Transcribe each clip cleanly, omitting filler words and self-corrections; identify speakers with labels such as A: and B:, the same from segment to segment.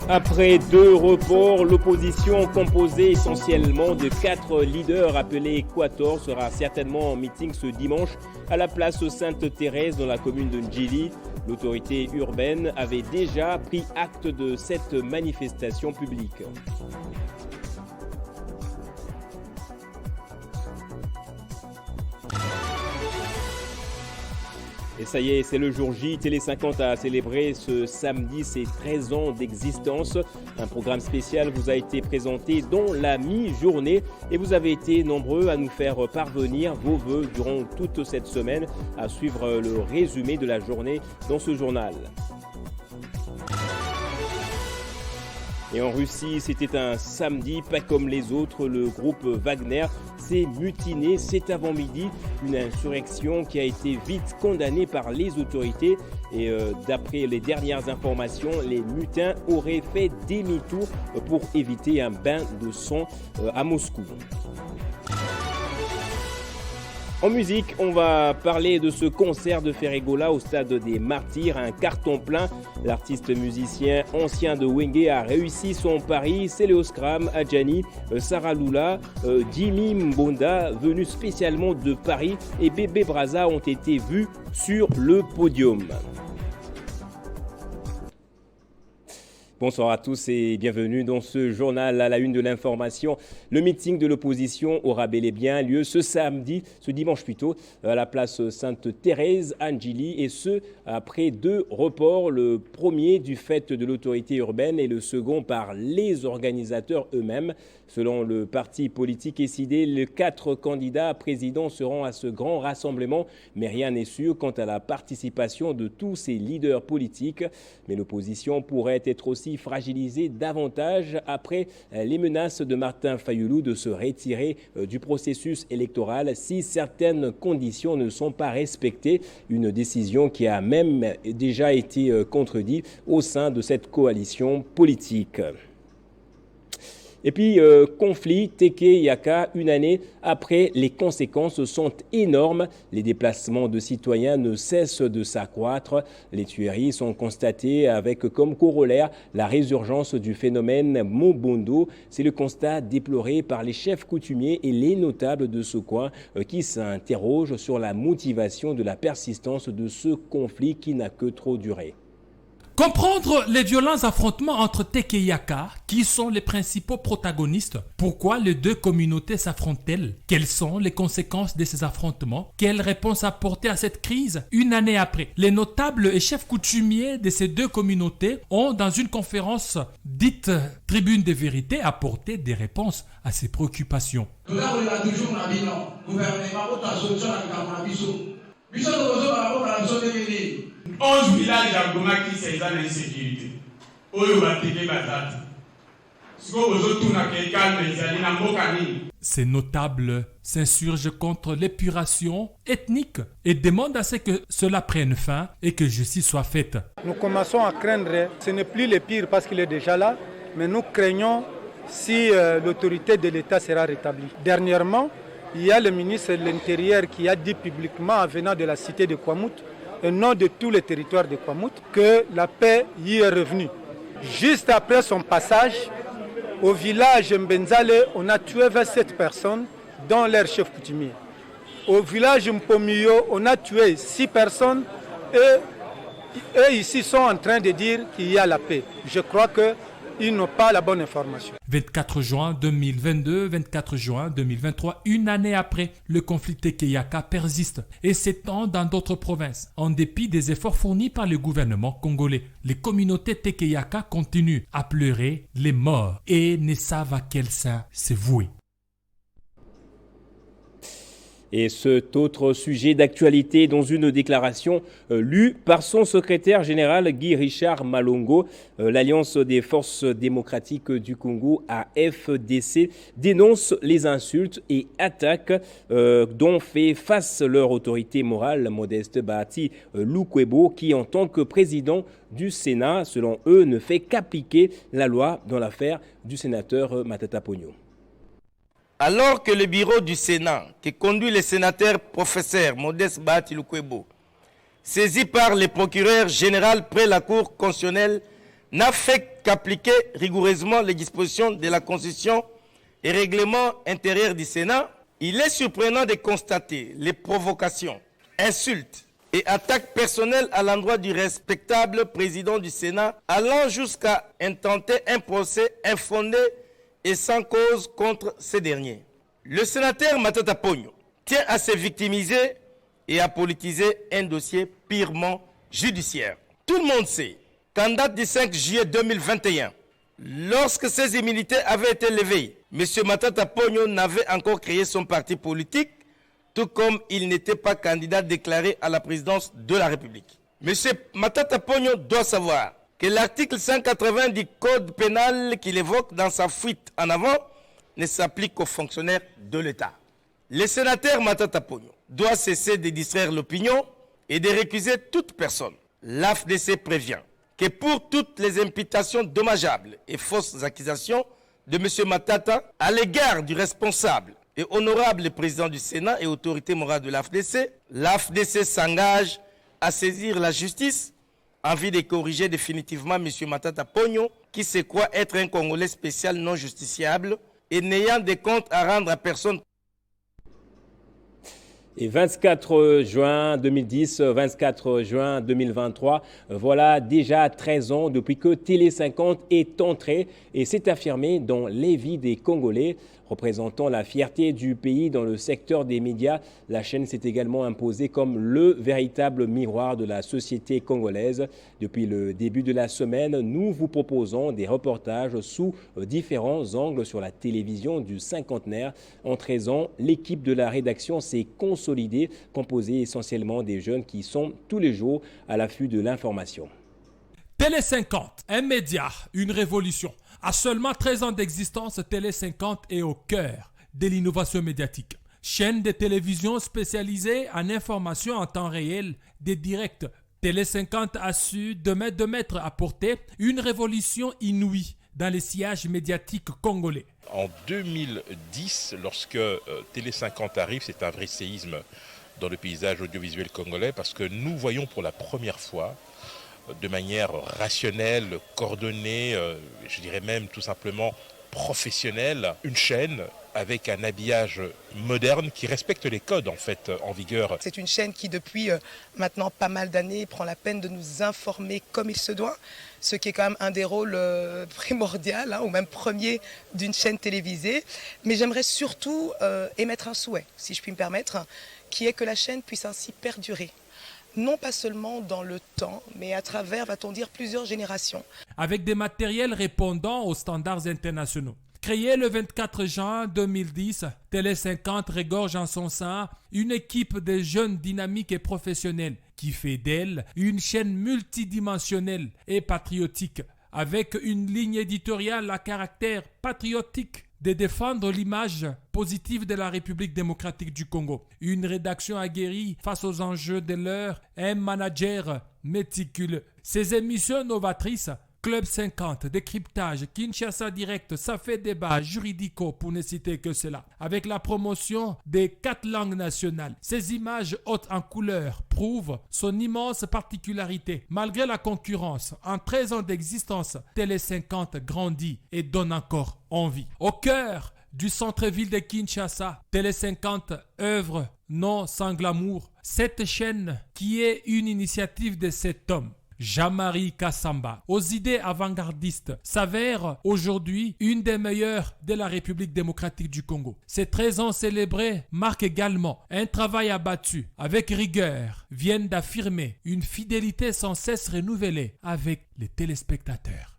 A: Après 2 reports, l'opposition composée essentiellement de 4 leaders appelés Quator sera certainement en meeting ce dimanche à la place Sainte-Thérèse dans la commune de Ndjili. L'autorité urbaine avait déjà pris acte de cette manifestation publique. Et ça y est, c'est le jour J. Télé 50 a célébré ce samedi ses 13 ans d'existence. Un programme spécial vous a été présenté dans la mi-journée et vous avez été nombreux à nous faire parvenir vos vœux durant toute cette semaine, à suivre le résumé de la journée dans ce journal. Et en Russie, c'était un samedi, pas comme les autres. Le groupe Wagner s'est mutiné cet avant-midi. Une insurrection qui a été vite condamnée par les autorités. Et d'après les dernières informations, les mutins auraient fait demi-tour pour éviter un bain de sang à Moscou. En musique, on va parler de ce concert de Ferregola au stade des Martyrs, un carton plein. L'artiste musicien ancien de Wenge a réussi son pari. Célio Scram, Adjani, Sarah Lula, Jimmy Mbonda, venus spécialement de Paris, et Bébé Braza ont été vus sur le podium. Bonsoir à tous et bienvenue dans ce journal à la une de l'information. Le meeting de l'opposition aura bel et bien lieu ce dimanche plutôt, à la place Sainte-Thérèse à Ndjili, et ce, après 2 reports, le premier du fait de l'autorité urbaine et le second par les organisateurs eux-mêmes. Selon le parti politique SID, les 4 candidats à président seront à ce grand rassemblement, mais rien n'est sûr quant à la participation de tous ces leaders politiques. Mais l'opposition pourrait être aussi fragilisée davantage après les menaces de Martin Fayoulou de se retirer du processus électoral si certaines conditions ne sont pas respectées. Une décision qui a même déjà été contredite au sein de cette coalition politique. Et puis, conflit Teke-Yaka, une année après, les conséquences sont énormes. Les déplacements de citoyens ne cessent de s'accroître. Les tueries sont constatées avec comme corollaire la résurgence du phénomène Mobondo. C'est le constat déploré par les chefs coutumiers et les notables de ce coin qui s'interrogent sur la motivation de la persistance de ce conflit qui n'a que trop duré.
B: Comprendre les violents affrontements entre Teke-Yaka, qui sont les principaux protagonistes, pourquoi les 2 communautés s'affrontent-elles, quelles sont les conséquences de ces affrontements, quelle réponse apporter à cette crise une année après. Les notables et chefs coutumiers de ces 2 communautés ont, dans une conférence dite Tribune des vérités, apporté des réponses à ces préoccupations.
C: 11 villages à Goma qui sont en insécurité.
B: Ces notables s'insurgent contre l'épuration ethnique et demandent à ce que cela prenne fin et que justice soit faite.
D: Nous commençons à craindre, ce n'est plus le pire parce qu'il est déjà là, mais nous craignons si l'autorité de l'État sera rétablie. Dernièrement, il y a le ministre de l'Intérieur qui a dit publiquement, venant de la cité de Kwamut, au nom de tous les territoires de Kwamut, que la paix y est revenue. Juste après son passage, au village Mbenzale, on a tué 27 personnes, dont leur chef coutumier. Au village Mpomiyo, on a tué 6 personnes et eux ici sont en train de dire qu'il y a la paix. Je crois qu'ils n'ont pas la bonne information.
B: 24 juin 2022, 24 juin 2023, une année après, le conflit Teke-Yaka persiste et s'étend dans d'autres provinces. En dépit des efforts fournis par le gouvernement congolais, les communautés Teke-Yaka continuent à pleurer les morts et ne savent à quel sein se vouer.
A: Et cet autre sujet d'actualité dans une déclaration lue par son secrétaire général Guy Richard Malongo, l'Alliance des forces démocratiques du Congo, AFDC, dénonce les insultes et attaques dont fait face leur autorité morale, Modeste Bahati Lukwebo, qui en tant que président du Sénat, selon eux, ne fait qu'appliquer la loi dans l'affaire du sénateur Matata Pogno.
E: Alors que le bureau du Sénat, qui conduit le sénateur professeur Modeste Bahati Lukwebo, saisi par le procureur général près la Cour constitutionnelle, n'a fait qu'appliquer rigoureusement les dispositions de la Constitution et règlement intérieur du Sénat, il est surprenant de constater les provocations, insultes et attaques personnelles à l'endroit du respectable président du Sénat, allant jusqu'à intenter un procès infondé et sans cause contre ces derniers. Le sénateur Matata Ponyo tient à se victimiser et à politiser un dossier purement judiciaire. Tout le monde sait qu'en date du 5 juillet 2021, lorsque ces immunités avaient été levées, M. Matata Ponyo n'avait encore créé son parti politique, tout comme il n'était pas candidat déclaré à la présidence de la République. M. Matata Ponyo doit savoir que l'article 180 du Code pénal qu'il évoque dans sa fuite en avant ne s'applique qu'aux fonctionnaires de l'État. Le sénateur Matata Ponyo doit cesser de distraire l'opinion et de récuser toute personne. L'AFDC prévient que pour toutes les imputations dommageables et fausses accusations de M. Matata à l'égard du responsable et honorable président du Sénat et autorité morale de l'AFDC s'engage à saisir la justice en vue de corriger définitivement M. Matata Ponyo, qui se croit être un Congolais spécial non justiciable et n'ayant de comptes à rendre à personne.
A: Et 24 juin 2010, 24 juin 2023, voilà déjà 13 ans depuis que Télé 50 est entré et s'est affirmé dans les vies des Congolais. Représentant la fierté du pays dans le secteur des médias, la chaîne s'est également imposée comme le véritable miroir de la société congolaise. Depuis le début de la semaine, nous vous proposons des reportages sous différents angles sur la télévision du cinquantenaire. En 13 ans, l'équipe de la rédaction s'est consolidée, composée essentiellement des jeunes qui sont tous les jours à l'affût de l'information.
B: Télé 50, un média, une révolution. À seulement 13 ans d'existence, Télé 50 est au cœur de l'innovation médiatique. Chaîne de télévision spécialisée en information en temps réel, des directs. Télé 50 a su de maître apporter une révolution inouïe dans les sillages médiatiques congolais.
F: En 2010, lorsque Télé 50 arrive, c'est un vrai séisme dans le paysage audiovisuel congolais parce que nous voyons pour la première fois de manière rationnelle, coordonnée, je dirais même tout simplement professionnelle, une chaîne avec un habillage moderne qui respecte les codes en fait en vigueur.
G: C'est une chaîne qui depuis maintenant pas mal d'années prend la peine de nous informer comme il se doit, ce qui est quand même un des rôles primordiaux ou même premier d'une chaîne télévisée. Mais j'aimerais surtout émettre un souhait, si je puis me permettre, qui est que la chaîne puisse ainsi perdurer. Non pas seulement dans le temps, mais à travers, va-t-on dire, plusieurs générations.
B: Avec des matériels répondant aux standards internationaux. Créée le 24 juin 2010, Télé 50 regorge en son sein une équipe de jeunes dynamiques et professionnels qui fait d'elle une chaîne multidimensionnelle et patriotique, avec une ligne éditoriale à caractère patriotique, de défendre l'image positive de la République démocratique du Congo. Une rédaction aguerrie face aux enjeux de l'heure, un manager méticuleux. Ces émissions novatrices, Club 50, Décryptage, Kinshasa Direct, ça fait débat, Juridico pour ne citer que cela. Avec la promotion des 4 langues nationales, ces images hautes en couleur prouvent son immense particularité. Malgré la concurrence, en 13 ans d'existence, Télé 50 grandit et donne encore envie. Au cœur du centre-ville de Kinshasa, Télé 50 œuvre non sans glamour. Cette chaîne qui est une initiative de cet homme, Jean-Marie Kassamba, aux idées avant-gardistes, s'avère aujourd'hui une des meilleures de la République démocratique du Congo. Ces 13 ans célébrés marquent également un travail abattu, avec rigueur, viennent d'affirmer une fidélité sans cesse renouvelée avec les téléspectateurs.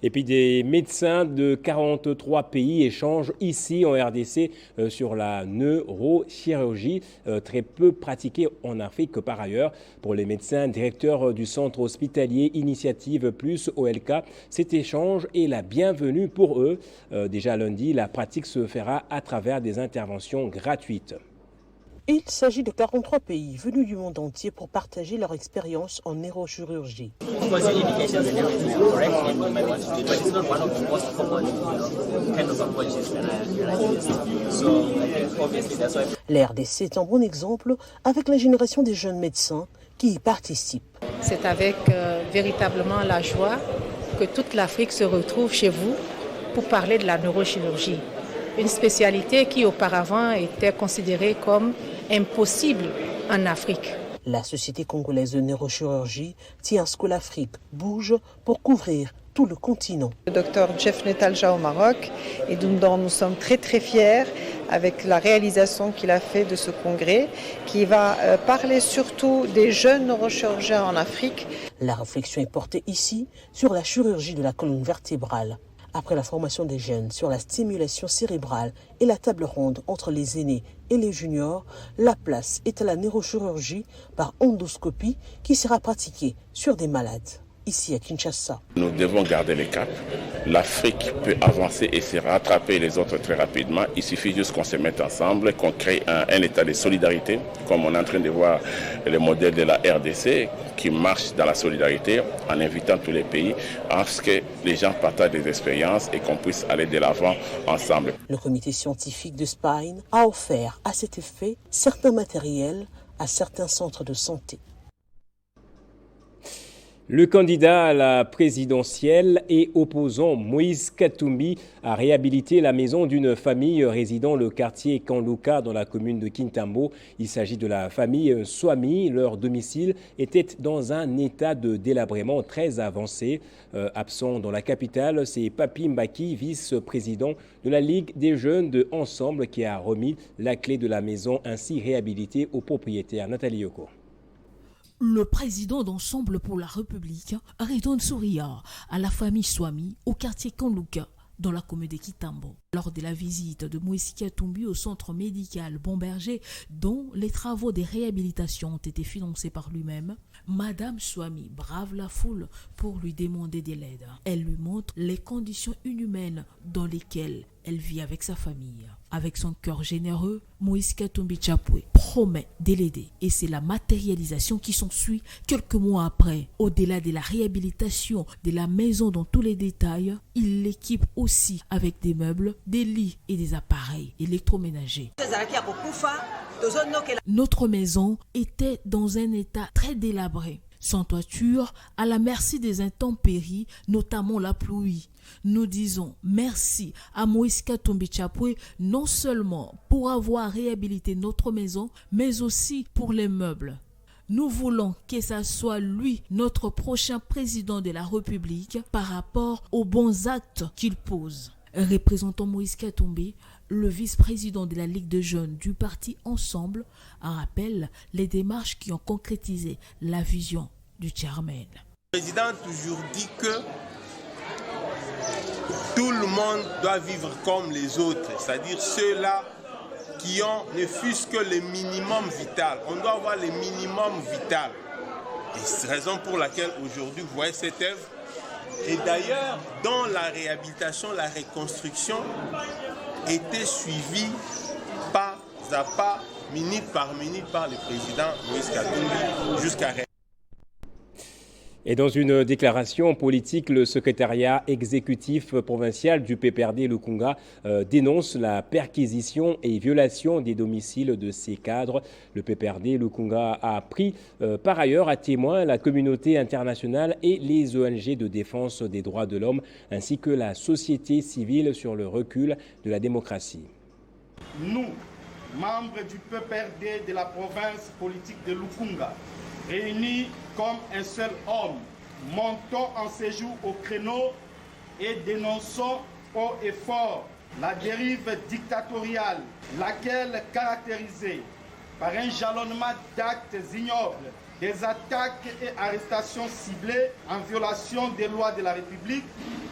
A: Et puis des médecins de 43 pays échangent ici en RDC sur la neurochirurgie, très peu pratiquée en Afrique par ailleurs. Pour les médecins directeurs du centre hospitalier Initiative Plus OLK, cet échange est la bienvenue pour eux. Déjà lundi, la pratique se fera à travers des interventions gratuites.
H: Il s'agit de 43 pays venus du monde entier pour partager leur expérience en neurochirurgie. La RDC est un bon exemple avec la génération des jeunes médecins qui y participent.
I: C'est avec véritablement la joie que toute l'Afrique se retrouve chez vous pour parler de la neurochirurgie. Une spécialité qui auparavant était considérée comme impossible en Afrique.
H: La Société congolaise de neurochirurgie tient à ce que l'Afrique bouge pour couvrir tout le continent.
J: Le docteur Jeff Netalja au Maroc, et dont nous sommes très très fiers avec la réalisation qu'il a fait de ce congrès, qui va parler surtout des jeunes neurochirurgiens en Afrique.
H: La réflexion est portée ici sur la chirurgie de la colonne vertébrale. Après la formation des jeunes sur la stimulation cérébrale et la table ronde entre les aînés et les juniors, la place est à la neurochirurgie par endoscopie qui sera pratiquée sur des malades. Ici à Kinshasa.
K: Nous devons garder le cap. L'Afrique peut avancer et se rattraper les autres très rapidement. Il suffit juste qu'on se mette ensemble, qu'on crée un état de solidarité, comme on est en train de voir le modèle de la RDC qui marche dans la solidarité en invitant tous les pays à ce que les gens partagent des expériences et qu'on puisse aller de l'avant ensemble.
H: Le comité scientifique de Spine a offert à cet effet certains matériels à certains centres de santé.
A: Le candidat à la présidentielle et opposant Moïse Katumbi a réhabilité la maison d'une famille résidant le quartier Kanluka dans la commune de Kintambo. Il s'agit de la famille Swami. Leur domicile était dans un état de délabrement très avancé. Absent dans la capitale, c'est Papi Mbaki, vice-président de la Ligue des jeunes de Ensemble, qui a remis la clé de la maison ainsi réhabilitée au propriétaire. Nathalie Yoko.
L: Le président d'Ensemble pour la République, Redon Souria, à la famille Swami, au quartier Kanluka, dans la commune de Kintambo. Lors de la visite de Moïse Katumbi au centre médical Bomberger, dont les travaux de réhabilitation ont été financés par lui-même, Madame Swami brave la foule pour lui demander de l'aide. Elle lui montre les conditions inhumaines dans lesquelles elle vit avec sa famille. Avec son cœur généreux, Moïse Katumbi Chapwe promet de l'aider et c'est la matérialisation qui s'ensuit quelques mois après. Au-delà de la réhabilitation de la maison dans tous les détails, il l'équipe aussi avec des meubles, des lits et des appareils électroménagers. Notre maison était dans un état très délabré, sans toiture, à la merci des intempéries, notamment la pluie. Nous disons merci à Moïse Katumbi Chapwe non seulement pour avoir réhabilité notre maison, mais aussi pour les meubles. Nous voulons que ça soit lui, notre prochain président de la République, par rapport aux bons actes qu'il pose. Représentant Moïse Katumbi, le vice-président de la Ligue de jeunes du parti Ensemble, rappelle les démarches qui ont concrétisé la vision du chairman.
M: Le président a toujours dit que tout le monde doit vivre comme les autres, c'est-à-dire ceux-là qui ont ne fût-ce que le minimum vital. On doit avoir le minimum vital. Et c'est la raison pour laquelle aujourd'hui vous voyez cette œuvre. Et d'ailleurs, dans la réhabilitation, la reconstruction était suivie pas à pas, minute par minute, par le président Moïse Katumbi jusqu'à...
A: Et dans une déclaration politique, le secrétariat exécutif provincial du PPRD Lukunga dénonce la perquisition et violation des domiciles de ses cadres. Le PPRD Lukunga a pris par ailleurs à témoin la communauté internationale et les ONG de défense des droits de l'homme, ainsi que la société civile sur le recul de la démocratie.
N: Nous, membres du PPRD de la province politique de Lukunga, réunis comme un seul homme, montons en séjour au créneau et dénonçons haut et fort la dérive dictatoriale, laquelle caractérisée par un jalonnement d'actes ignobles, des attaques et arrestations ciblées en violation des lois de la République,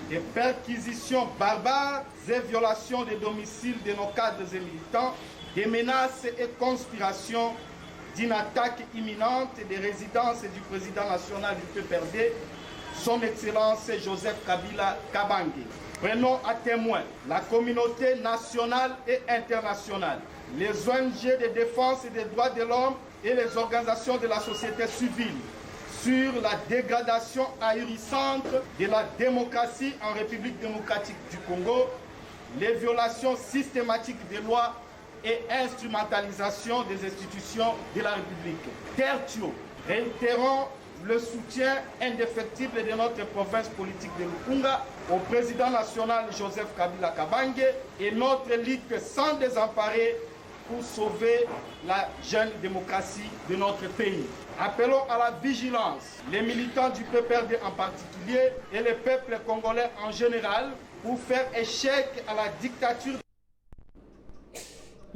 N: des perquisitions barbares et violations des domiciles de nos cadres et militants, des menaces et conspirations d'une attaque imminente des résidences du président national du PPRD, son Excellence Joseph Kabila Kabange. Prenons à témoin la communauté nationale et internationale, les ONG de défense des droits de l'homme et les organisations de la société civile sur la dégradation ahurissante de la démocratie en République démocratique du Congo, les violations systématiques des lois et instrumentalisation des institutions de la République. Tertio, réitérons le soutien indéfectible de notre province politique de Lukunga au président national Joseph Kabila Kabange et notre lutte sans désemparer pour sauver la jeune démocratie de notre pays. Appelons à la vigilance les militants du PPRD en particulier et le peuple congolais en général pour faire échec à la dictature.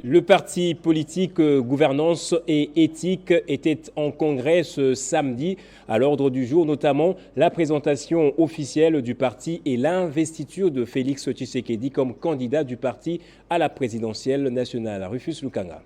A: Le parti politique Gouvernance et Éthique était en congrès ce samedi. À l'ordre du jour, notamment la présentation officielle du parti et l'investiture de Félix Tshisekedi comme candidat du parti à la présidentielle nationale. Rufus Lukanga.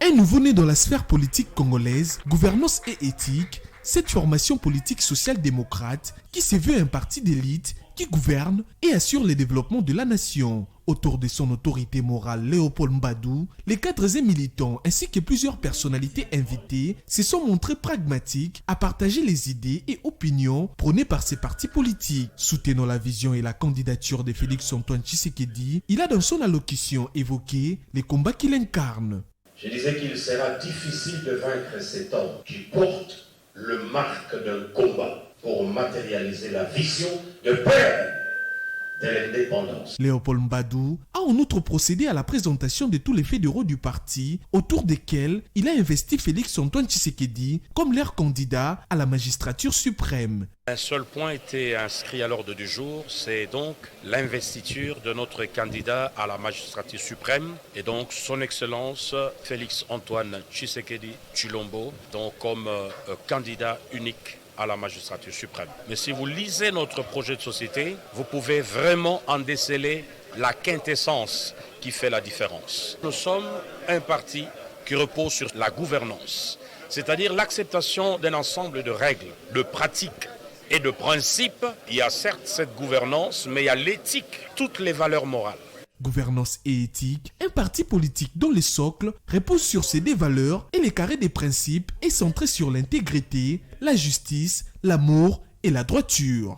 O: Un nouveau-né dans la sphère politique congolaise, Gouvernance et Éthique, cette formation politique social-démocrate qui se veut un parti d'élite qui gouverne et assure le développement de la nation. Autour de son autorité morale Léopold Mbadou, les cadres et militants ainsi que plusieurs personnalités invitées se sont montrés pragmatiques à partager les idées et opinions prônées par ces partis politiques. Soutenant la vision et la candidature de Félix-Antoine Tshisekedi, il a dans son allocution évoqué les combats qu'il incarne.
P: Je disais qu'il sera difficile de vaincre cet homme qui porte le marque d'un combat pour matérialiser la vision de paix de l'indépendance.
O: Léopold Mbadou a en outre procédé à la présentation de tous les fédéraux du parti, autour desquels il a investi Félix-Antoine Tshisekedi comme leur candidat à la magistrature suprême.
Q: Un seul point était inscrit à l'ordre du jour, c'est donc l'investiture de notre candidat à la magistrature suprême et donc son Excellence Félix-Antoine Tshisekedi Tshilombo, donc comme candidat unique à la magistrature suprême. Mais si vous lisez notre projet de société, vous pouvez vraiment en déceler la quintessence qui fait la différence. Nous sommes un parti qui repose sur la gouvernance, c'est-à-dire l'acceptation d'un ensemble de règles, de pratiques et de principes. Il y a certes cette gouvernance, mais il y a l'éthique, toutes les valeurs morales.
O: Gouvernance et Éthique, un parti politique dont le socle repose sur ces deux valeurs et les carrés des principes est centré sur l'intégrité, la justice, l'amour et la droiture.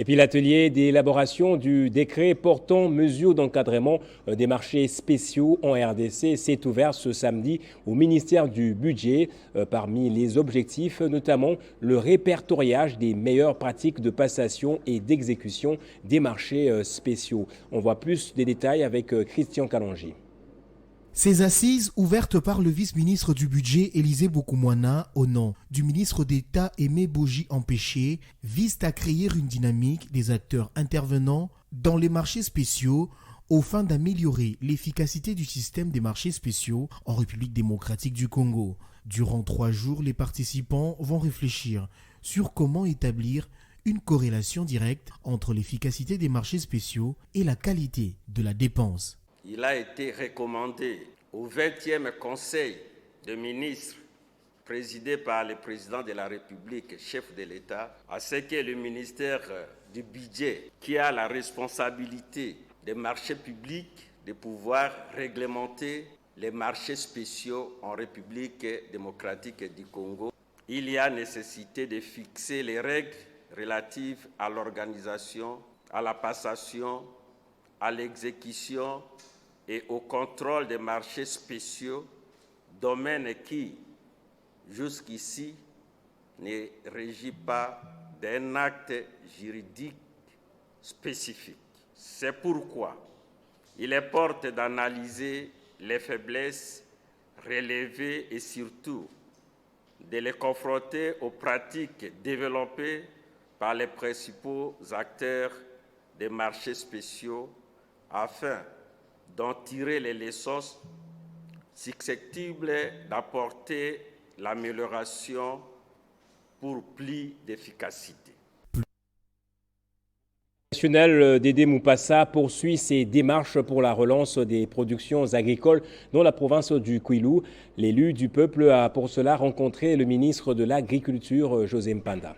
A: Et puis l'atelier d'élaboration du décret portant mesures d'encadrement des marchés spéciaux en RDC s'est ouvert ce samedi au ministère du Budget. Parmi les objectifs, notamment le répertoriage des meilleures pratiques de passation et d'exécution des marchés spéciaux. On voit plus des détails avec Christian Kalonji.
R: Ces assises, ouvertes par le vice-ministre du Budget Élisée Bokoumouana au nom du ministre d'État Aimé Boji Empêché, visent à créer une dynamique des acteurs intervenants dans les marchés spéciaux au fin d'améliorer l'efficacité du système des marchés spéciaux en République démocratique du Congo. Durant 3 jours, les participants vont réfléchir sur comment établir une corrélation directe entre l'efficacité des marchés spéciaux et la qualité de la dépense.
S: Il a été recommandé au 20e Conseil de ministres présidé par le président de la République, chef de l'État, à ce que le ministère du Budget, qui a la responsabilité des marchés publics, de pouvoir réglementer les marchés spéciaux en République démocratique du Congo. Il y a nécessité de fixer les règles relatives à l'organisation, à la passation, à l'exécution et au contrôle des marchés spéciaux, domaine qui, jusqu'ici, ne régit pas d'un acte juridique spécifique. C'est pourquoi il importe d'analyser les faiblesses relevées et surtout de les confronter aux pratiques développées par les principaux acteurs des marchés spéciaux afin d'en tirer les leçons susceptibles d'apporter l'amélioration pour plus d'efficacité.
A: National Dédé Moupassa poursuit ses démarches pour la relance des productions agricoles dans la province du Kwilu. L'élu du peuple a pour cela rencontré le ministre de l'Agriculture, José Mpanda.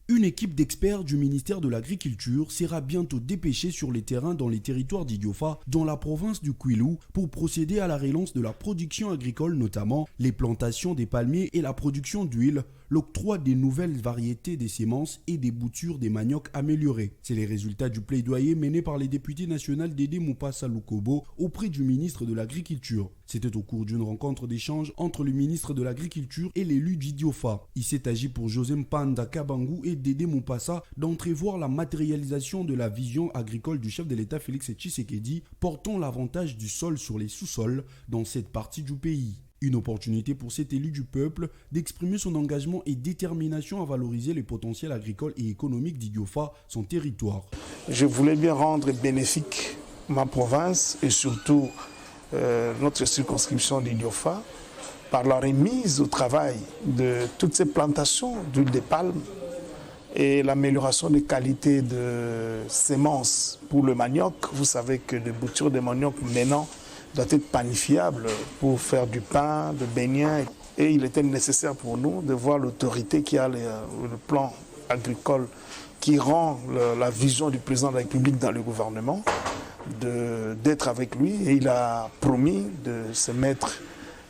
T: Une équipe d'experts du ministère de l'Agriculture sera bientôt dépêchée sur les terrains dans les territoires d'Idiofa, dans la province du Kwilu, pour procéder à la relance de la production agricole, notamment les plantations des palmiers et la production d'huile, l'octroi des nouvelles variétés des semences et des boutures des maniocs améliorées. C'est les résultats du plaidoyer mené par les députés nationaux Dédé Mupasa Lukobo auprès du ministre de l'Agriculture. C'était au cours d'une rencontre d'échange entre le ministre de l'Agriculture et l'élu d'Idiofa. Il s'est agi pour José Mpanda Kabangu et Dédé Mupasa d'entrevoir la matérialisation de la vision agricole du chef de l'État Félix Tshisekedi portant l'avantage du sol sur les sous-sols dans cette partie du pays. Une opportunité pour cet élu du peuple d'exprimer son engagement et détermination à valoriser les potentiels agricoles et économiques d'Idiofa, son territoire.
U: Je voulais bien rendre bénéfique ma province et surtout notre circonscription d'Idiofa par la remise au travail de toutes ces plantations d'huile de palme et l'amélioration des qualités de semences pour le manioc. Vous savez que les boutures de manioc maintenant doit être panifiable pour faire du pain, de beignets. Et il était nécessaire pour nous de voir l'autorité qui a le plan agricole qui rend la vision du président de la République dans le gouvernement, d'être avec lui. Et il a promis de se mettre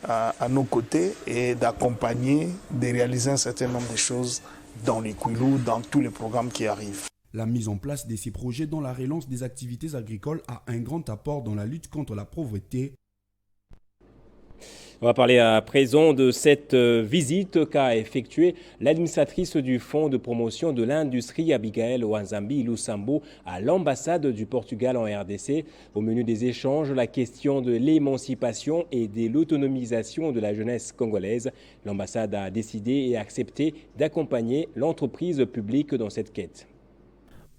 U: à nos côtés et d'accompagner, de réaliser un certain nombre de choses dans les Kwilu, dans tous les programmes qui arrivent.
T: La mise en place de ces projets dans la relance des activités agricoles a un grand apport dans la lutte contre la pauvreté.
A: On va parler à présent de cette visite qu'a effectuée l'administratrice du Fonds de promotion de l'industrie Abigail Wanzambi Lusambo à l'ambassade du Portugal en RDC. Au menu des échanges, la question de l'émancipation et de l'autonomisation de la jeunesse congolaise. L'ambassade a décidé et accepté d'accompagner l'entreprise publique dans cette quête.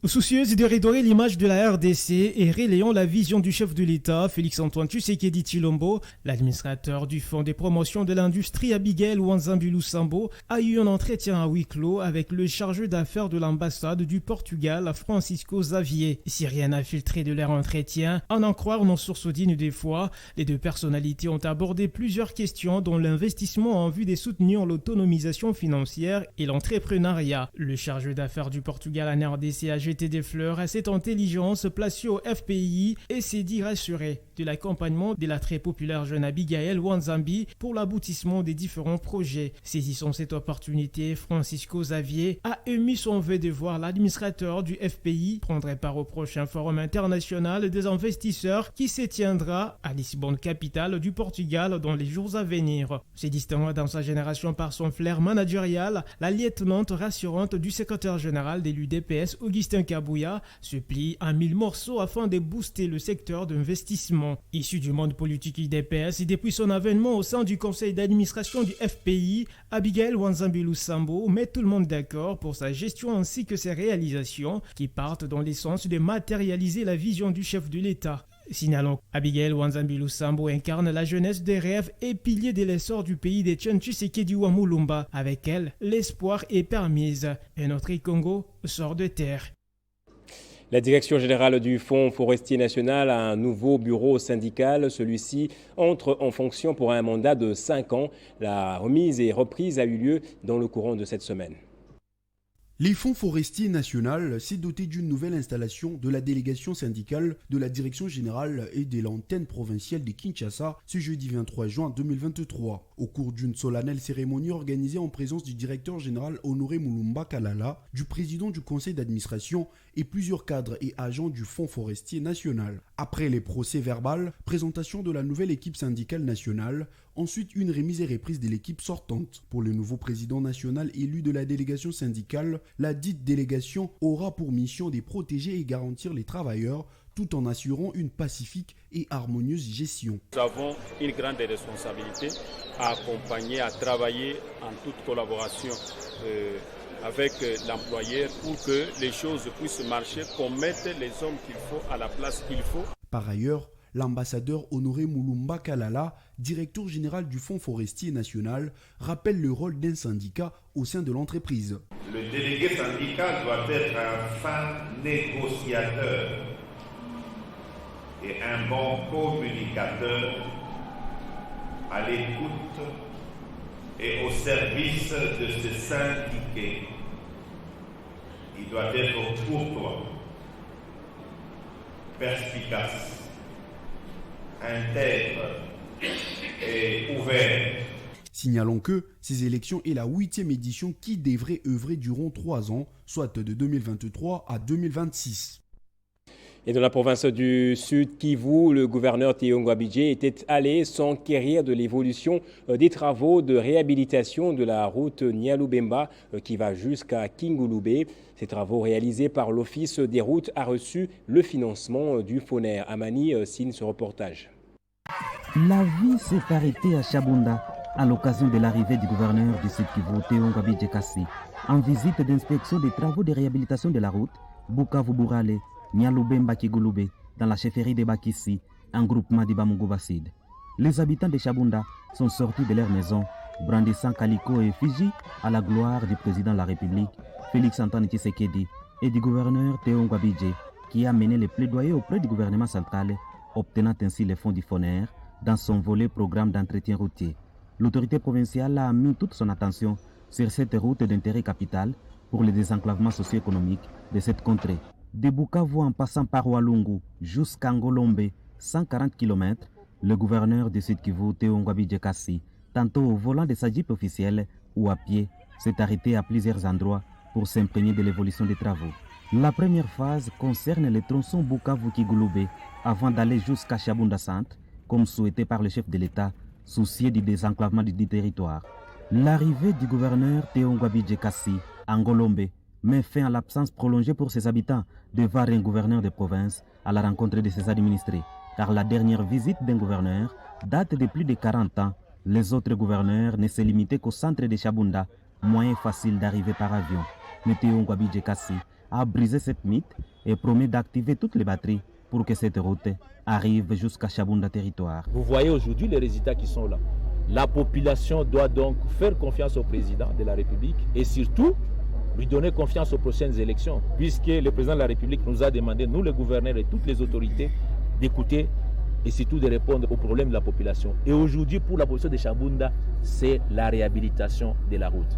V: Soucieuse de redorer l'image de la RDC et relayant la vision du chef de l'État, Félix-Antoine Tshisekedi Tshilombo, l'administrateur du Fonds de promotion de l'industrie Abigail Wanzambi Lusambo a eu un entretien à huis clos avec le chargé d'affaires de l'ambassade du Portugal, Francisco Xavier. Si rien n'a filtré de leur entretien, à en croire nos sources dignes des fois, les deux personnalités ont abordé plusieurs questions dont l'investissement en vue de soutenir l'autonomisation financière et l'entrepreneuriat. Le chargé d'affaires du Portugal en RDC a jeté des fleurs à cette intelligence placée au FPI et s'est dit rassuré de l'accompagnement de la très populaire jeune Abigail Wanzambi pour l'aboutissement des différents projets. Saisissant cette opportunité, Francisco Xavier a émis son vœu de voir l'administrateur du FPI prendre part au prochain forum international des investisseurs qui se tiendra à Lisbonne, capitale du Portugal, dans les jours à venir. Se distinguant dans sa génération par son flair managérial, la lieutenante rassurante du secrétaire général de l'UDPS, Augustin Kabouya, se plie en 1000 morceaux afin de booster le secteur d'investissement. Issu du monde politique UDPS et depuis son avènement au sein du conseil d'administration du FPI, Abigail Wanzambi Lusambo met tout le monde d'accord pour sa gestion ainsi que ses réalisations qui partent dans le sens de matérialiser la vision du chef de l'État. Signalons Abigail Wanzambi Lusambo incarne la jeunesse des rêves et pilier de l'essor du pays des Tchan Tshisekedi Wamulumba. Avec elle, l'espoir est permise et notre Congo sort de terre.
A: La direction générale du Fonds forestier national a un nouveau bureau syndical. Celui-ci entre en fonction pour un mandat de 5 ans. La remise et reprise a eu lieu dans le courant de cette semaine.
T: Les Fonds forestiers national s'est doté d'une nouvelle installation de la délégation syndicale de la direction générale et de l'antenne provinciale de Kinshasa ce jeudi 23 juin 2023. Au cours d'une solennelle cérémonie organisée en présence du directeur général Honoré Mulumba Kalala, du président du conseil d'administration et plusieurs cadres et agents du Fonds forestier national. Après les procès-verbales, présentation de la nouvelle équipe syndicale nationale, ensuite une remise et reprise de l'équipe sortante. Pour le nouveau président national élu de la délégation syndicale, la dite délégation aura pour mission de protéger et garantir les travailleurs tout en assurant une pacifique et harmonieuse gestion.
W: Nous avons une grande responsabilité à accompagner, à travailler en toute collaboration avec l'employeur pour que les choses puissent marcher, qu'on mette les hommes qu'il faut à la place qu'il faut.
T: Par ailleurs, l'ambassadeur Honoré Mulumba Kalala, directeur général du Fonds forestier national, rappelle le rôle d'un syndicat au sein de l'entreprise.
X: Le délégué syndical doit être un fin négociateur et un bon communicateur à l'écoute et au service de ses syndiqués. Il doit être courtois, perspicace, intègre et ouvert.
T: Signalons que ces élections est la 8e édition qui devrait œuvrer durant 3 ans, soit de 2023 à 2026.
A: Et dans la province du Sud Kivu, le gouverneur Théo Ngwabidje était allé s'enquérir de l'évolution des travaux de réhabilitation de la route Nyalubemba qui va jusqu'à Kingulube. Ces travaux réalisés par l'Office des routes a reçu le financement du FONER. Amani signe ce reportage.
C: La vie s'est arrêtée à Chabunda à l'occasion de l'arrivée du gouverneur du Sud Kivu, Théo Ngwabidje Kassi, en visite d'inspection des travaux de réhabilitation de la route Bukavu-Burale, Nyalubemba Kigulube, dans la chefferie de Bakissi, un groupement de Bamungu-Basid. Les habitants de Chabunda sont sortis de leur maison, brandissant Kaliko et Fiji à la gloire du président de la République, Félix Antoine Tshisekedi, et du gouverneur Théo Ngwabidje, qui a mené les plaidoyers auprès du gouvernement central, obtenant ainsi les fonds du FONER dans son volet programme d'entretien routier. L'autorité provinciale a mis toute son attention sur cette route d'intérêt capital pour le désenclavement socio-économique de cette contrée. De Bukavu en passant par Walungu jusqu'à Ngolombe, 140 km, le gouverneur du Sud Kivu, Théo Ngwabidje Kassi, tantôt au volant de sa jeep officielle ou à pied, s'est arrêté à plusieurs endroits pour s'imprégner de l'évolution des travaux. La première phase concerne le tronçon Bukavu-Kigulube avant d'aller jusqu'à Chabunda Centre, comme souhaité par le chef de l'État, soucié du désenclavement du territoire. L'arrivée du gouverneur Théo Ngwabidje Kassi à Ngolombe met fin à l'absence prolongée pour ses habitants de voir un gouverneur de province à la rencontre de ses administrés, car la dernière visite d'un gouverneur date de plus de 40 ans. Les autres gouverneurs ne se limitaient qu'au centre de Chabunda, moyen facile d'arriver par avion. Mais Théo Ngwabidje Kassi a brisé cette mythe et promet d'activer toutes les batteries pour que cette route arrive jusqu'à Chabunda territoire.
D: Vous voyez aujourd'hui les résultats qui sont là. La population doit donc faire confiance au président de la République et surtout lui donner confiance aux prochaines élections, puisque le président de la République nous a demandé, nous les gouverneurs et toutes les autorités, d'écouter et surtout de répondre aux problèmes de la population. Et aujourd'hui, pour la population de Chabunda, c'est la réhabilitation de la route.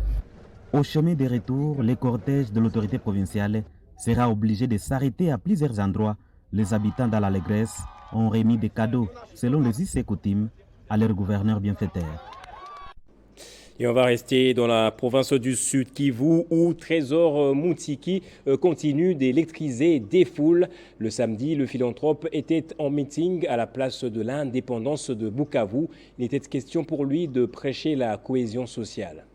C: Au chemin de retour, le cortège de l'autorité provinciale sera obligé de s'arrêter à plusieurs endroits. Les habitants dans l'allégresse ont remis des cadeaux, selon les us et coutumes, à leur gouverneur bienfaiteur.
A: Et on va rester dans la province du Sud Kivu où Trésor Moutiki continue d'électriser des foules. Le samedi, le philanthrope était en meeting à la place de l'indépendance de Bukavu. Il était question pour lui de prêcher la cohésion sociale.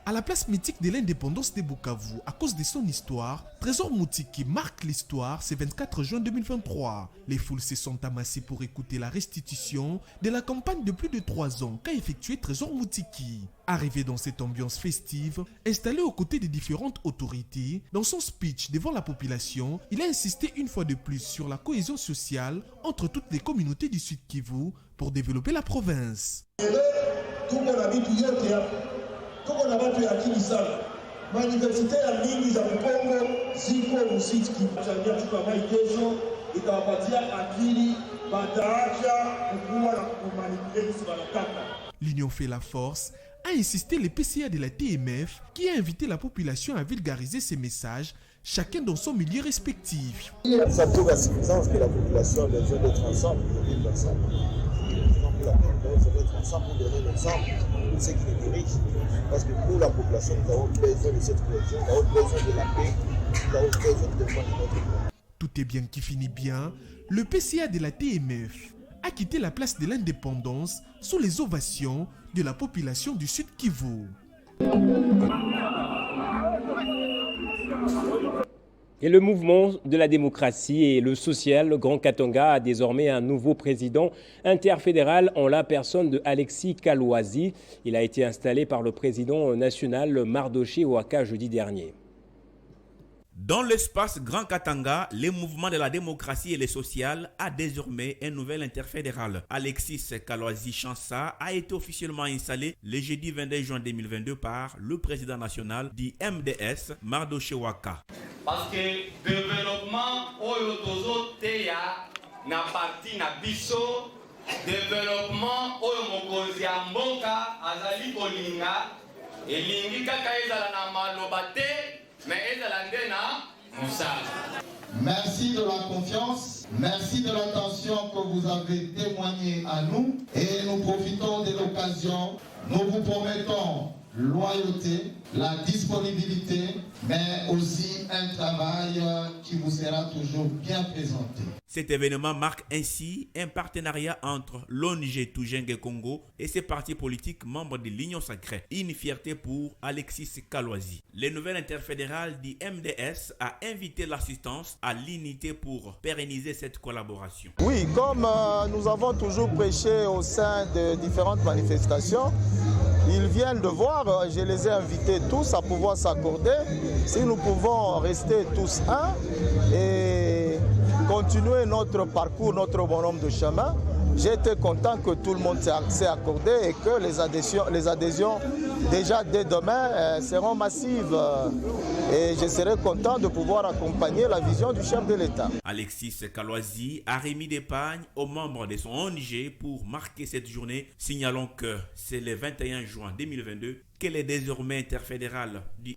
O: À la place mythique de l'indépendance de Bukavu, à cause de son histoire, Trésor Moutiki marque l'histoire ce 24 juin 2023. Les foules se sont amassées pour écouter la restitution de la campagne de plus de 3 ans qu'a effectué Trésor Moutiki. Arrivé dans cette ambiance festive, installé aux côtés des différentes autorités, dans son speech devant la population, il a insisté une fois de plus sur la cohésion sociale entre toutes les communautés du Sud Kivu pour développer la province.
E: Tuko na watu ya akili sana. Mauniversite ya mingi za Kongo ziko Msitki. Changia tukamai kesho itawapatia akili bataacha kukua na kumanipulate si wanataka.
O: L'Union fait la force, a insisté le PCA de la TMF qui a invité la population à vulgariser ses messages, chacun dans son milieu respectif.
E: Ça trouve la suffisance que la population a besoin d'être ensemble, de vivre ensemble. Donc la population doit être ensemble pour donner l'exemple pour ceux qui les dirigent. Parce que pour la population, nous avons besoin de cette cohésion, nous avons besoin de la paix, nous avons besoin de défendre notre pays.
O: Tout est bien qui finit bien. Le PCA de la TMF a quitté la place de l'indépendance sous les ovations de la population du Sud Kivu.
A: Et le mouvement de la démocratie et le social, le Grand Katanga, a désormais un nouveau président interfédéral en la personne de Alexis Kalouazi. Il a été installé par le président national Mardoché Ouaka jeudi dernier.
F: Dans l'espace Grand Katanga, le mouvement de la démocratie et le social a désormais un nouvel interfédéral. Alexis Kalouazi Chansa a été officiellement installé le jeudi 22 juin 2022 par le président national du MDS, Mardoché Ouaka.
Y: Parce que développement oyo tozo teya na parti na biso, développement oyo mokonzi ya mboka azali kolinga elingi kaka ezala na maloba te mais ezala nde na mosala.
B: Merci de la confiance, merci de l'attention que vous avez témoignée à nous et nous profitons de l'occasion. Nous vous promettons loyauté, la disponibilité, mais aussi un travail qui vous sera toujours bien présenté.
F: Cet événement marque ainsi un partenariat entre l'ONG Tujenge Congo et ses partis politiques membres de l'Union Sacrée. Une fierté pour Alexis Kaloisi. Le nouvel interfédéral du MDS a invité l'assistance à l'unité pour pérenniser cette collaboration.
E: Oui, comme nous avons toujours prêché au sein de différentes manifestations, ils viennent de voir, je les ai invités tous à pouvoir s'accorder. Si nous pouvons rester tous un et continuer notre parcours, notre bonhomme de chemin, j'étais content que tout le monde s'est accordé et que les adhésions déjà dès demain seront massives. Et je serai content de pouvoir accompagner la vision du chef de l'État.
F: Alexis Kaloisi a remis des pagnes aux membres de son ONG pour marquer cette journée. Signalons que c'est le 21 juin 2022 qu'elle est désormais interfédérale du.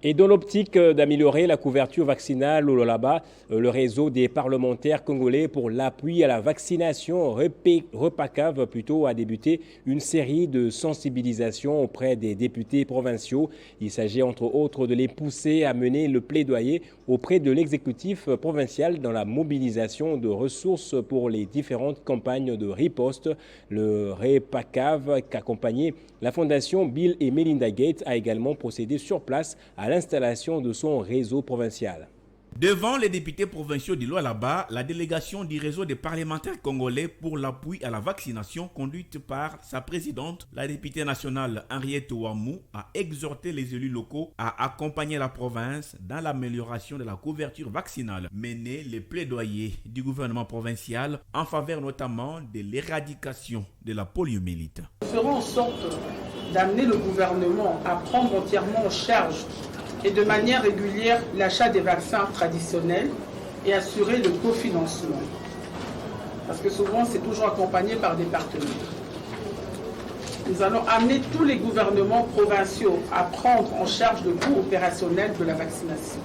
A: Et dans l'optique d'améliorer la couverture vaccinale au Lualaba, le réseau des parlementaires congolais pour l'appui à la vaccination, REPACAV plutôt, a débuté une série de sensibilisations auprès des députés provinciaux. Il s'agit entre autres de les pousser à mener le plaidoyer auprès de l'exécutif provincial dans la mobilisation de ressources pour les différentes campagnes de riposte. Le REPACAV, qu'accompagnait la fondation Bill et Melinda Gates, a également procédé sur place à l'installation de son réseau provincial.
F: Devant les députés provinciaux du Lualaba, la délégation du réseau des parlementaires congolais pour l'appui à la vaccination, conduite par sa présidente, la députée nationale Henriette Ouamou, a exhorté les élus locaux à accompagner la province dans l'amélioration de la couverture vaccinale, mener les plaidoyers du gouvernement provincial en faveur notamment de l'éradication de la poliomyélite.
G: Nous ferons en sorte d'amener le gouvernement à prendre entièrement en charge et de manière régulière l'achat des vaccins traditionnels et assurer le cofinancement. Parce que souvent, c'est toujours accompagné par des partenaires. Nous allons amener tous les gouvernements provinciaux à prendre en charge le coût opérationnel de la vaccination.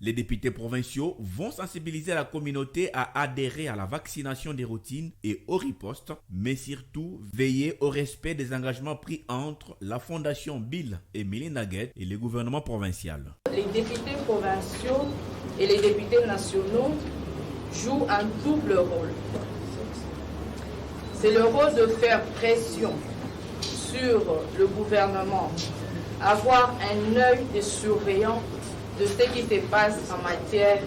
F: Les députés provinciaux vont sensibiliser la communauté à adhérer à la vaccination des routines et aux ripostes, mais surtout veiller au respect des engagements pris entre la fondation Bill et Melinda Gates et le gouvernement provincial.
I: Les députés provinciaux et les députés nationaux jouent un double rôle. C'est le rôle de faire pression sur le gouvernement, avoir un œil de surveillant de ce qui se passe en matière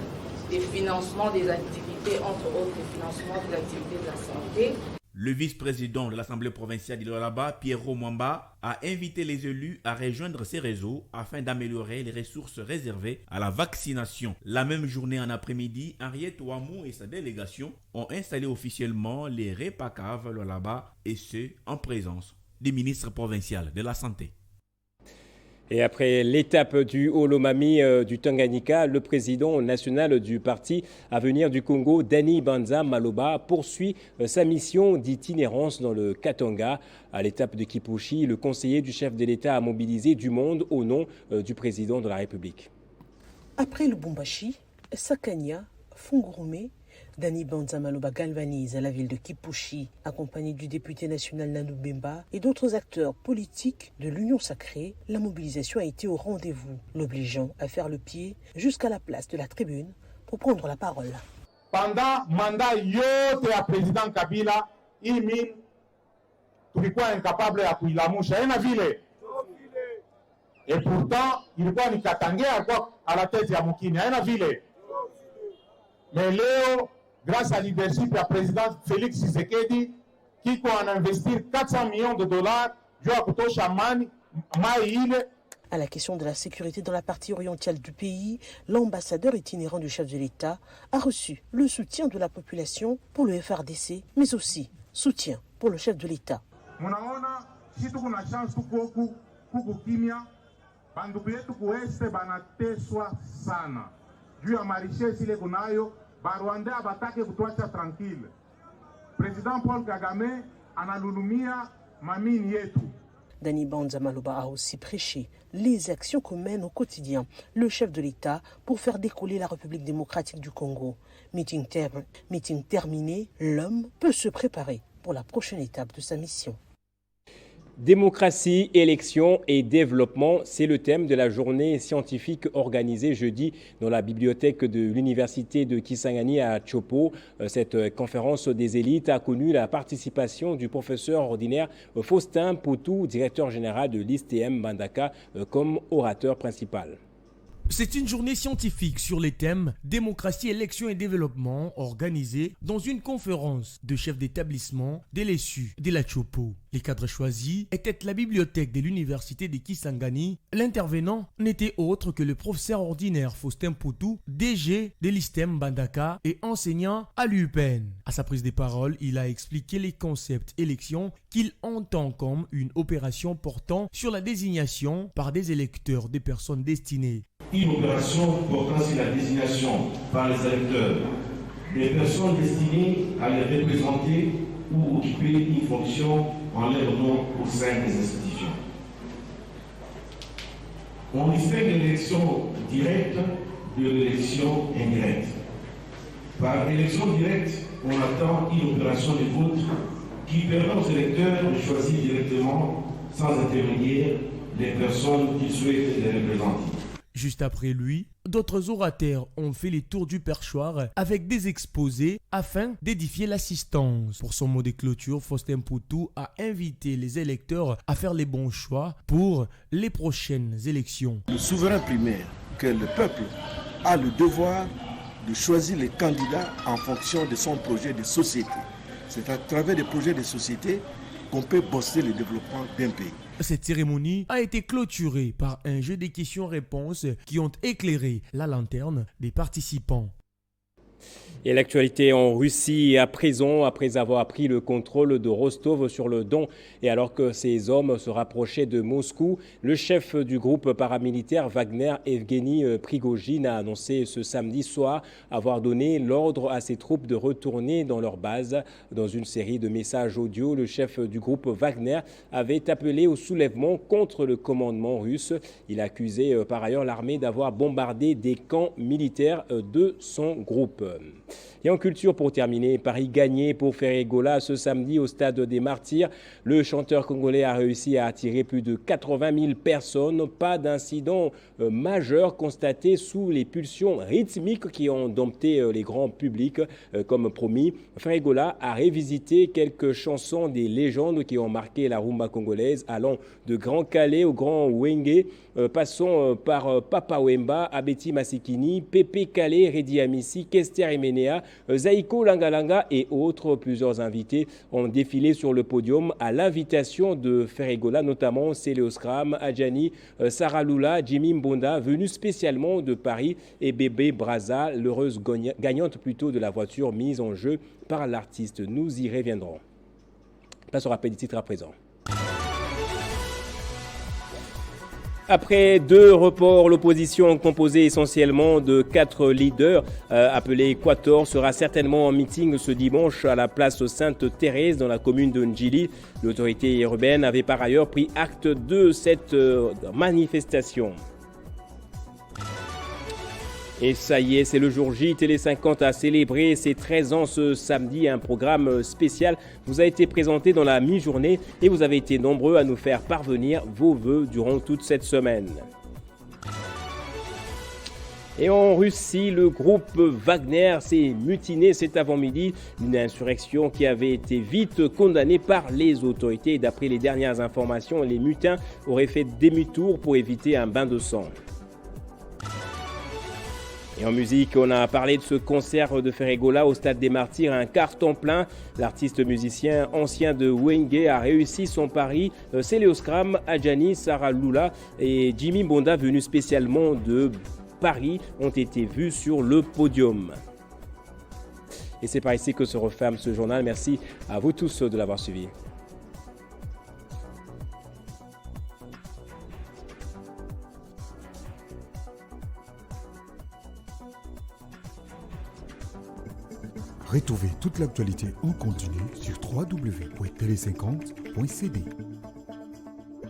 I: de financement des activités, entre autres le financement des activités de la santé.
F: Le vice-président de l'Assemblée provinciale du Lualaba, Pierrot Mwamba, a invité les élus à rejoindre ces réseaux afin d'améliorer les ressources réservées à la vaccination. La même journée en après-midi, Henriette Ouamou et sa délégation ont installé officiellement les REPACAV Lualaba et ce, en présence du ministre provincial de la Santé.
A: Et après l'étape du Olomami du Tanganyika, le président national du Parti Avenir du Congo, Dani Banza Maloba, poursuit sa mission d'itinérance dans le Katanga. À l'étape de Kipushi, le conseiller du chef de l'État a mobilisé du monde au nom du président de la République.
H: Après le Bombashi, Sakania, Fungurumé, Dani Banza Maloba galvanise la ville de Kipushi, accompagné du député national Nanou Bemba et d'autres acteurs politiques de l'Union Sacrée. La mobilisation a été au rendez-vous, l'obligeant à faire le pied jusqu'à la place de la tribune pour prendre la parole.
N: Pendant mandat yote ya président Kabila, il tulikuwa incapable ya kuilamusha ena vile. Et pourtant, ilikuwa ni Katangea kwa à la tête ya mukini ena vile. Mais leo, grâce à leadership du président Félix Tshisekedi, qui a investi 400 millions de dollars,
H: à la question de la sécurité dans la partie orientale du pays, l'ambassadeur itinérant du chef de l'État a reçu le soutien de la population pour le FRDC, mais aussi soutien pour le chef de l'État.
N: Barwande abatake kutuacha tranquille. Président Paul Kagame analulumia mamini yetu.
H: Dani Banza Maloba a aussi prêché les actions que mène au quotidien le chef de l'État pour faire décoller la République démocratique du Congo. Meeting terminé, l'homme peut se préparer pour la prochaine étape de sa mission.
A: Démocratie, élection et développement, c'est le thème de la journée scientifique organisée jeudi dans la bibliothèque de l'université de Kisangani à Chopo. Cette conférence des élites a connu la participation du professeur ordinaire Faustin Poutou, directeur général de l'ISTM Bandaka, comme orateur principal.
R: C'est une journée scientifique sur les thèmes démocratie, élection et développement organisée dans une conférence de chefs d'établissement de l'ESU de la Chopo. Les cadres choisis étaient la bibliothèque de l'université de Kisangani. L'intervenant n'était autre que le professeur ordinaire Faustin Poutou, DG de l'ISTM Bandaka et enseignant à l'UPN. À sa prise de parole, il a expliqué les concepts élections qu'il entend comme une opération portant sur la désignation par des électeurs des personnes destinées.
J: Une opération portant sur la désignation par les électeurs des personnes destinées à les représenter ou occuper une fonction en leur nom au sein des institutions. On distingue l'élection directe de l'élection indirecte. Par élection directe, on attend une opération de vote qui permet aux électeurs de choisir directement, sans intermédiaire, les personnes qui souhaitent les représenter.
R: Juste après lui, d'autres orateurs ont fait les tours du perchoir avec des exposés afin d'édifier l'assistance. Pour son mot de clôture, Faustin Poutou a invité les électeurs à faire les bons choix pour les prochaines élections.
E: Le souverain primaire, que le peuple a le devoir de choisir les candidats en fonction de son projet de société. C'est à travers des projets de société qu'on peut booster le développement d'un pays.
R: Cette cérémonie a été clôturée par un jeu de questions-réponses qui ont éclairé la lanterne des participants.
A: Et l'actualité en Russie à présent, après avoir pris le contrôle de Rostov sur le Don et alors que ces hommes se rapprochaient de Moscou, le chef du groupe paramilitaire Wagner, Evgeny Prigojine, a annoncé ce samedi soir avoir donné l'ordre à ses troupes de retourner dans leur base. Dans une série de messages audio, le chef du groupe Wagner avait appelé au soulèvement contre le commandement russe. Il accusait par ailleurs l'armée d'avoir bombardé des camps militaires de son groupe. Et en culture, pour terminer, Paris gagné pour Ferregola ce samedi au Stade des Martyrs. Le chanteur congolais a réussi à attirer plus de 80 000 personnes. Pas d'incident majeur constaté sous les pulsions rythmiques qui ont dompté les grands publics. Comme promis, Ferregola a révisité quelques chansons des légendes qui ont marqué la rumba congolaise, allant de Grand Calais au Grand Wenge. Passons par Papa Wemba, Abeti Masikini, Pepe Kale, Redi Amissi, Kester Emenea, Zaiko Langalanga et autres. Plusieurs invités ont défilé sur le podium à l'invitation de Ferregola, notamment Céléos Kram, Adjani, Sarah Lula, Jimmy Mbonda, venus spécialement de Paris, et Bébé Braza, l'heureuse gagnante plutôt de la voiture mise en jeu par l'artiste. Nous y reviendrons. Place au rappel des titres à présent. Après 2 reports, l'opposition composée essentiellement de 4 leaders appelés Quator sera certainement en meeting ce dimanche à la place Sainte-Thérèse dans la commune de Ndjili. L'autorité urbaine avait par ailleurs pris acte de cette manifestation. Et ça y est, c'est le jour J. Télé 50 a célébré ses 13 ans ce samedi. Un programme spécial vous a été présenté dans la mi-journée et vous avez été nombreux à nous faire parvenir vos vœux durant toute cette semaine. Et en Russie, le groupe Wagner s'est mutiné cet avant-midi. Une insurrection qui avait été vite condamnée par les autorités. D'après les dernières informations, les mutins auraient fait demi-tour pour éviter un bain de sang. Et en musique, on a parlé de ce concert de Ferregola au Stade des Martyrs, un carton plein. L'artiste musicien ancien de Wenge a réussi son pari. Céléos Kram, Adjani, Sarah Lula et Jimmy Mbonda, venus spécialement de Paris, ont été vus sur le podium. Et c'est par ici que se referme ce journal. Merci à vous tous de l'avoir suivi.
K: Retrouvez toute l'actualité en continu sur www.tele50.cd.